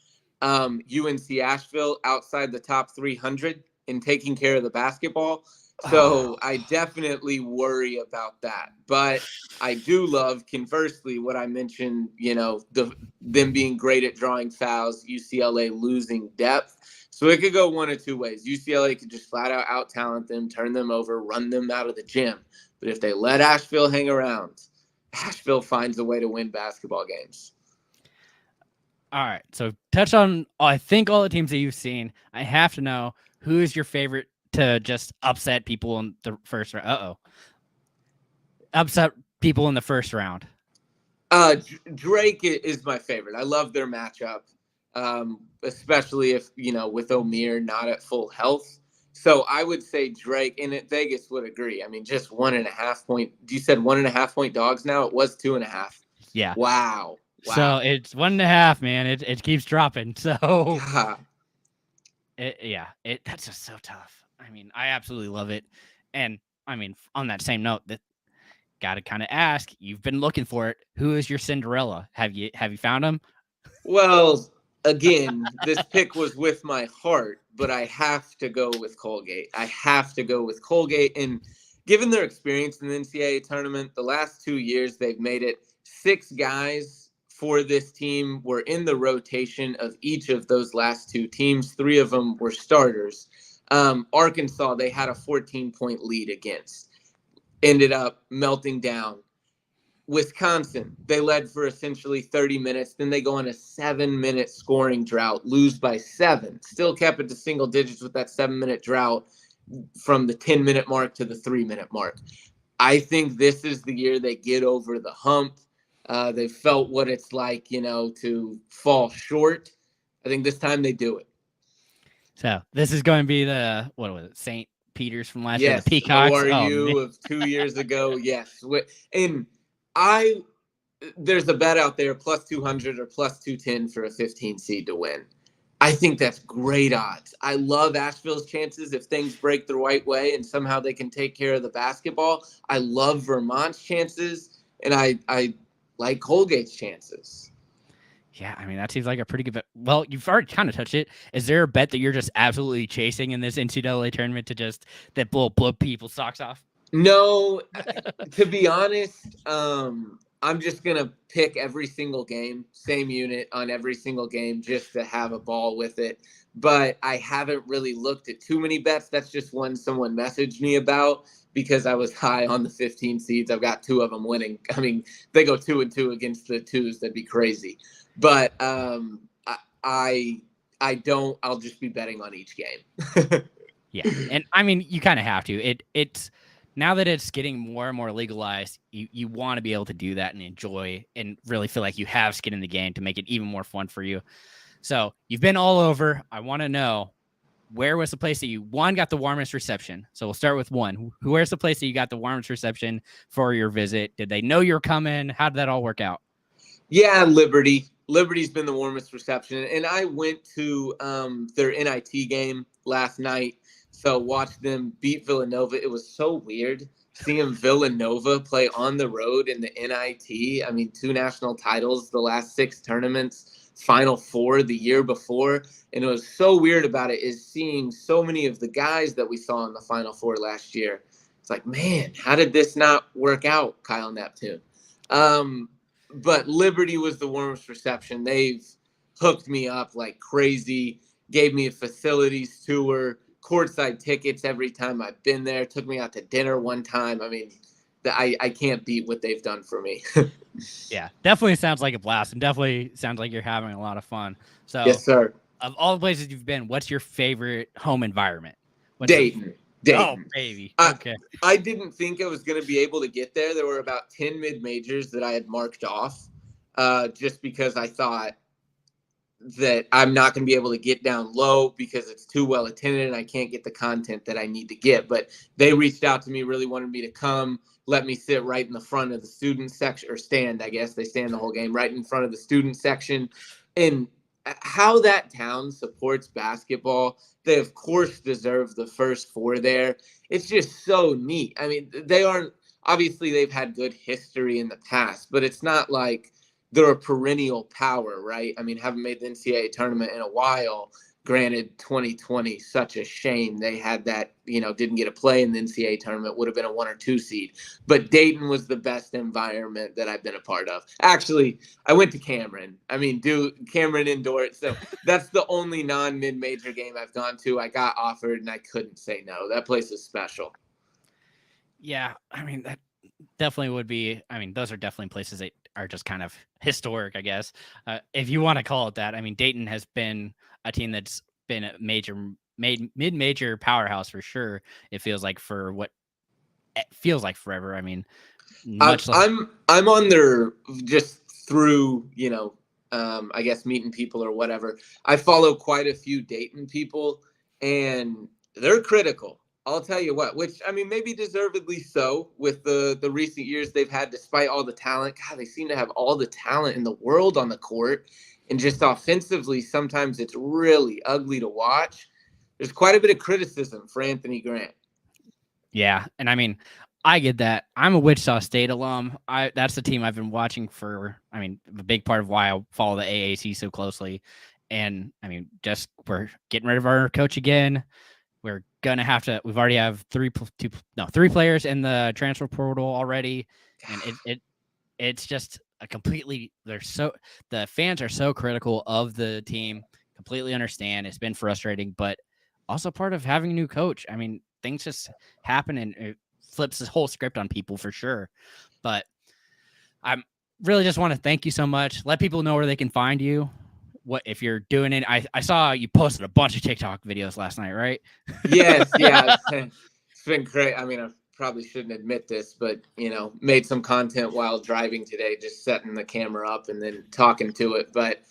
UNC Asheville outside the top 300 in taking care of the basketball. So I definitely worry about that. But I do love, conversely, what I mentioned, them being great at drawing fouls, UCLA losing depth. So it could go one of two ways. UCLA could just flat out talent them, turn them over, run them out of the gym. But if they let Asheville hang around, Asheville finds a way to win basketball games. All right, so touch on, I think, all the teams that you've seen. I have to know, who is your favorite to just upset people in the first round? Upset people in the first round. Drake is my favorite. I love their matchup, especially if, with O'Meara not at full health. So I would say Drake, and Vegas would agree. I mean, just 1.5 point. You said 1.5 point dogs now? It was 2.5. Yeah. Wow. So it's 1.5, man. It keeps dropping. So that's just so tough. I mean, I absolutely love it. And I mean, on that same note, that got to kind of ask, you've been looking for it. Who is your Cinderella? Have you found him? Well, again, this pick was with my heart, but I have to go with Colgate. And given their experience in the NCAA tournament, the last 2 years, they've made it 6 guys for this team were in the rotation of each of those last 2 teams. 3 of them were starters. Arkansas, they had a 14-point lead against. Ended up melting down. Wisconsin, they led for essentially 30 minutes. Then they go on a 7-minute scoring drought, lose by 7. Still kept it to single digits with that 7-minute drought from the 10-minute mark to the 3-minute mark. I think this is the year they get over the hump. They felt what it's like, to fall short. I think this time they do it. So this is going to be the, what was it, St. Peter's from last year, the Peacocks? ORU of 2 years ago, yes. And there's a bet out there, plus 200 or plus 210 for a 15 seed to win. I think that's great odds. I love Asheville's chances if things break the right way and somehow they can take care of the basketball. I love Vermont's chances, and I like Colgate's chances. Yeah, I mean, that seems like a pretty good bet. Well, you've already kind of touched it. Is there a bet that you're just absolutely chasing in this NCAA tournament that will blow people's socks off? No, to be honest, I'm just going to pick every single game, same unit on every single game, just to have a ball with it. But I haven't really looked at too many bets. That's just one someone messaged me about because I was high on the 15 seeds. I've got 2 of them winning. I mean, they go 2-2 against the 2s. That'd be crazy. But I don't. I'll just be betting on each game. Yeah, and I mean, you kind of have to. It's now that it's getting more and more legalized, you want to be able to do that and enjoy and really feel like you have skin in the game to make it even more fun for you. So you've been all over. I want to know, where was the place that you, got the warmest reception? So we'll start with one. Where's the place that you got the warmest reception for your visit? Did they know you're coming? How did that all work out? Yeah, Liberty. Liberty's been the warmest reception. And I went to their NIT game last night. So watched them beat Villanova. It was so weird seeing Villanova play on the road in the NIT. I mean, 2 national titles, the last 6 tournaments, Final Four the year before. And it was so weird about it is seeing so many of the guys that we saw in the Final Four last year. It's like, man, how did this not work out, Kyle Neptune? But Liberty was the warmest reception. They've hooked me up like crazy, gave me a facilities tour, courtside tickets every time I've been there, took me out to dinner one time. I mean, I can't beat what they've done for me. Yeah, definitely sounds like a blast, and definitely sounds like you're having a lot of fun. So, yes, sir. Of all the places you've been, what's your favorite home environment? Dayton. Oh, baby. Okay. I didn't think I was going to be able to get there. There were about 10 mid-majors that I had marked off just because I thought that I'm not going to be able to get down low because it's too well attended and I can't get the content that I need to get. But they reached out to me, really wanted me to come, let me sit right in the front of the student section, or stand, I guess. They stand the whole game right in front of the student section. And how that town supports basketball, they of course deserve the first four there. It's just so neat. I mean, they aren't, obviously they've had good history in the past, but it's not like they're a perennial power, right? I mean, haven't made the NCAA tournament in a while. Granted, 2020, such a shame. They had that, didn't get a play in the NCAA tournament, would have been a 1 or 2 seed. But Dayton was the best environment that I've been a part of. Actually, I went to Cameron. I mean, Cameron indoor. So that's the only non-mid-major game I've gone to. I got offered and I couldn't say no. That place is special. Yeah, I mean, that definitely would be. I mean, those are definitely places that are just kind of historic, I guess, if you want to call it that. I mean, Dayton has been a team that's been a mid-major powerhouse for sure. It feels like for what it feels like forever. I mean, I'm on there just through, I guess meeting people or whatever. I follow quite a few Dayton people, and they're critical. I'll tell you what, which, I mean, maybe deservedly so with the recent years they've had, despite all the talent. God, they seem to have all the talent in the world on the court. And just offensively, sometimes it's really ugly to watch. There's quite a bit of criticism for Anthony Grant. Yeah, and I mean, I get that. I'm a Wichita State alum. That's the team I've been watching for, I mean, a big part of why I follow the AAC so closely. And, I mean, just we're getting rid of our coach again. We're gonna have to. We've already have three players in the transfer portal already, and it's just a completely. The fans are so critical of the team. Completely understand. It's been frustrating, but also part of having a new coach. I mean, things just happen and it flips this whole script on people for sure. But I'm really just want to thank you so much. Let people know where they can find you. What if you're doing it? I saw you posted a bunch of TikTok videos last night, right? Yes, yeah. It's been great. I mean, I probably shouldn't admit this, but made some content while driving today, just setting the camera up and then talking to it. But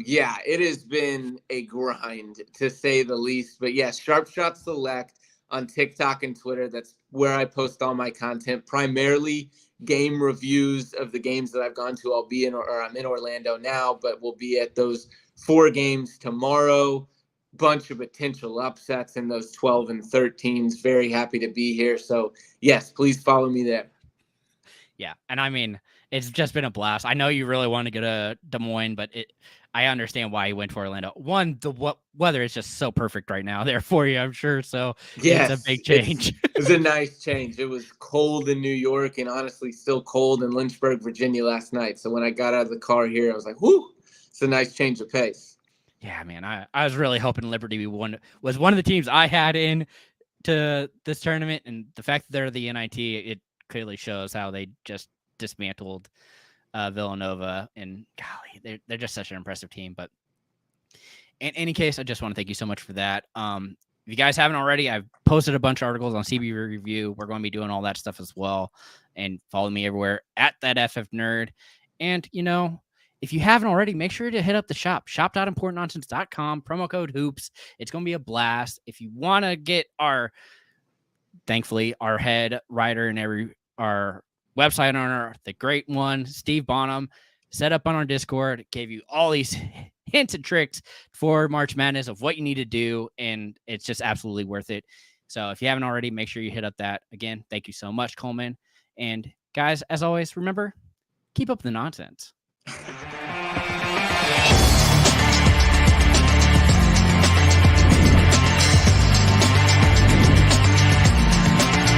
yeah, it has been a grind to say the least. But yes, Sharp Shot Select on TikTok and Twitter. That's where I post all my content, primarily game reviews of the games that I've gone to. I'll be or I'm in Orlando now, but we'll be at those 4 games tomorrow. Bunch of potential upsets in those 12 and 13s. Very happy to be here. So yes, please follow me there. Yeah, and I mean, it's just been a blast. I know you really want to go to Des Moines, but I understand why you went to Orlando. One, the weather is just so perfect right now there for you, I'm sure. So yes, it's a big change. It's a nice change. It was cold in New York and honestly still cold in Lynchburg, Virginia last night. So when I got out of the car here, I was like, whoo, it's a nice change of pace. Yeah, man, I was really hoping Liberty was one of the teams I had in to this tournament, and the fact that they're the NIT, it clearly shows how they just dismantled Villanova. And golly, they're just such an impressive team. But in any case, I just want to thank you so much for that. If you guys haven't already, I've posted a bunch of articles on CB Review. We're going to be doing all that stuff as well. And follow me everywhere at thatFFnerd. And, if you haven't already, make sure to hit up the shop, shop.importantnonsense.com, promo code HOOPS. It's going to be a blast. If you want to get thankfully, our head writer and our website owner, the great one, Steve Bonham, set up on our Discord, gave you all these hints and tricks for March Madness of what you need to do, and it's just absolutely worth it. So if you haven't already, make sure you hit up that. Again, thank you so much, Coleman. And guys, as always, remember, keep up the nonsense.